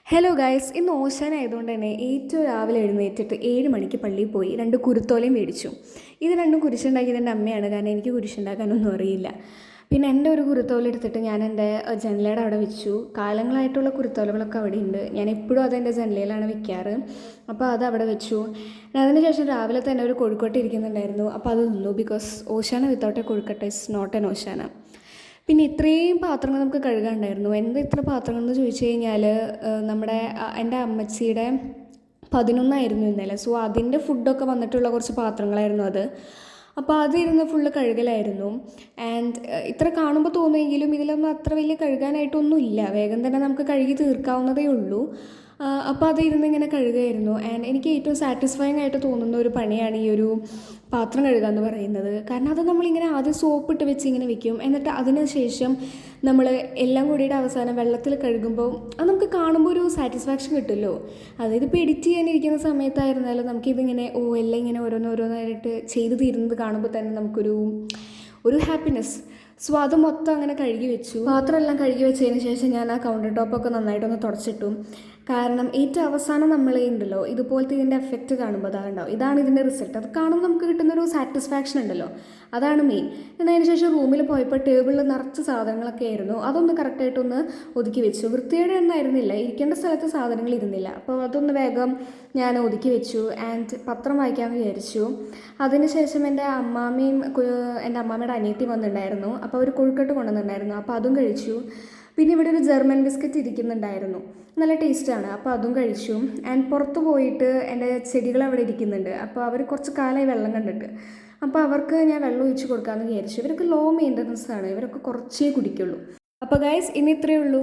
Hello guys, ഇന്ന് ഓശാന ആയതുകൊണ്ട് തന്നെ ഏറ്റവും രാവിലെ എഴുന്നേറ്റിട്ട് 7 മണിക്ക് പള്ളിയിൽ പോയി 2 കുരുത്തോലയും മേടിച്ചു. ഇത് രണ്ടും കുരിശുണ്ടാക്കിയത് എൻ്റെ അമ്മയാണ്, കാരണം എനിക്ക് കുരിശുണ്ടാക്കാനൊന്നും അറിയില്ല. പിന്നെ എൻ്റെ ഒരു കുരുത്തോല എടുത്തിട്ട് ഞാൻ എൻ്റെ ജനലയുടെ അവിടെ വെച്ചു. കാലങ്ങളായിട്ടുള്ള കുരുത്തോലകളൊക്കെ അവിടെ ഉണ്ട്. ഞാൻ എപ്പോഴും അത് എൻ്റെ ജനലയിലാണ് വെക്കാറ്. അപ്പോൾ അത് അവിടെ വെച്ചു. അതിനുശേഷം രാവിലെ തന്നെ ഒരു കൊഴുക്കട്ട ഇരിക്കുന്നുണ്ടായിരുന്നു. അപ്പോൾ അത് നിന്നു, because Oshana without a kozhukatta is not an Oshana. പിന്നെ ഇത്രയും പാത്രങ്ങൾ നമുക്ക് കഴുകാനുണ്ടായിരുന്നു. എന്താ ഇത്ര പാത്രങ്ങൾ എന്ന് ചോദിച്ചു കഴിഞ്ഞാൽ, എൻ്റെ അമ്മച്ചിയുടെ 11 ഇന്നലെ. സോ അതിൻ്റെ ഫുഡൊക്കെ വന്നിട്ടുള്ള കുറച്ച് പാത്രങ്ങളായിരുന്നു അത്. അപ്പോൾ അതിരുന്ന് ഫുള്ള് കഴുകലായിരുന്നു. ആൻഡ് ഇത്ര കാണുമ്പോൾ തോന്നുമെങ്കിലും ഇതിലൊന്നും അത്ര വലിയ കഴുകാനായിട്ടൊന്നും ഇല്ല. വേഗം തന്നെ നമുക്ക് കഴുകി തീർക്കാവുന്നതേ ഉള്ളൂ. അപ്പോൾ അത് ഇരുന്ന് ഇങ്ങനെ കഴുകുമായിരുന്നു. ആൻഡ് എനിക്ക് ഏറ്റവും സാറ്റിസ്ഫൈങ് ആയിട്ട് തോന്നുന്ന ഒരു പണിയാണ് ഈ ഒരു പാത്രം കഴുകുക എന്ന് പറയുന്നത്. കാരണം അത് നമ്മളിങ്ങനെ ആദ്യം സോപ്പിട്ട് വെച്ച് ഇങ്ങനെ വെക്കും, എന്നിട്ട് അതിന് ശേഷം നമ്മൾ എല്ലാം കൂടിയിട്ട് അവസാനം വെള്ളത്തിൽ കഴുകുമ്പോൾ അത് നമുക്ക് കാണുമ്പോൾ ഒരു സാറ്റിസ്ഫാക്ഷൻ കിട്ടുമല്ലോ. അതായത് ഇപ്പോൾ എഡിറ്റ് ചെയ്യാനിരിക്കുന്ന സമയത്തായിരുന്നാലും നമുക്കിതിങ്ങനെ എല്ലാം ഇങ്ങനെ ഓരോന്നോരോന്നായിട്ട് ചെയ്ത് തീരുന്നത് കാണുമ്പോൾ തന്നെ നമുക്കൊരു ഹാപ്പിനെസ്. സോ അത് മൊത്തം അങ്ങനെ കഴുകി വെച്ചു. പാത്രമെല്ലാം കഴുകി വെച്ചതിന് ശേഷം ഞാൻ ആ കൗണ്ടർ ടോപ്പൊക്കെ നന്നായിട്ടൊന്ന് തുടച്ചിട്ടു. കാരണം ഏറ്റവും അവസാനം നമ്മൾ ഉണ്ടല്ലോ ഇതുപോലത്തെ ഇതിൻ്റെ എഫക്റ്റ് കാണുമ്പോൾ അതാണ്ടാവും, ഇതാണ് ഇതിൻ്റെ റിസൾട്ട്. അത് കാണുമ്പോൾ നമുക്ക് കിട്ടുന്നൊരു സാറ്റിസ്ഫാക്ഷൻ ഉണ്ടല്ലോ, അതാണ് മെയിൻ. എന്നാൽ അതിന് ശേഷം റൂമിൽ പോയപ്പോൾ ടേബിളിൽ നിറച്ച് സാധനങ്ങളൊക്കെ ആയിരുന്നു. അതൊന്ന് കറക്റ്റായിട്ടൊന്ന് ഒതുക്കി വെച്ചു. വൃത്തിയുടെ ഒന്നും ആയിരുന്നില്ല, ഇരിക്കേണ്ട സ്ഥലത്ത് സാധനങ്ങൾ ഇരുന്നില്ല. അപ്പോൾ അതൊന്ന് വേഗം ഞാൻ ഒതുക്കി വെച്ചു. ആൻഡ് പത്രം വായിക്കാമെന്ന് വിചാരിച്ചു. അതിനുശേഷം എൻ്റെ അമ്മാമ്മയുടെ അനിയത്തി വന്നിട്ടുണ്ടായിരുന്നു. അപ്പോൾ അവർ കൊഴുക്കട്ട് കൊണ്ടുവന്നിട്ടുണ്ടായിരുന്നു. അപ്പോൾ അതും കഴിച്ചു. പിന്നെ ഇവിടെ ഒരു ജർമ്മൻ ബിസ്ക്കറ്റ് ഇരിക്കുന്നുണ്ടായിരുന്നു, നല്ല ടേസ്റ്റാണ്. അപ്പോൾ അതും കഴിച്ചു. ആൻഡ് പുറത്ത് പോയിട്ട് എൻ്റെ ചെടികൾ അവിടെ ഇരിക്കുന്നുണ്ട്. അപ്പോൾ അവർ കുറച്ച് കാലമായി വെള്ളം കണ്ടിട്ട്, അപ്പോൾ അവർക്ക് ഞാൻ വെള്ളം ഒഴിച്ച് കൊടുക്കാമെന്ന് വിചാരിച്ചു. ഇവർക്ക് ലോ മെയിൻ്റനൻസ് ആണ്, ഇവരൊക്കെ കുറച്ചേ കുടിക്കുള്ളൂ. അപ്പോൾ ഗൈസ്, ഇന്ന് ഇത്രയേ ഉള്ളൂ.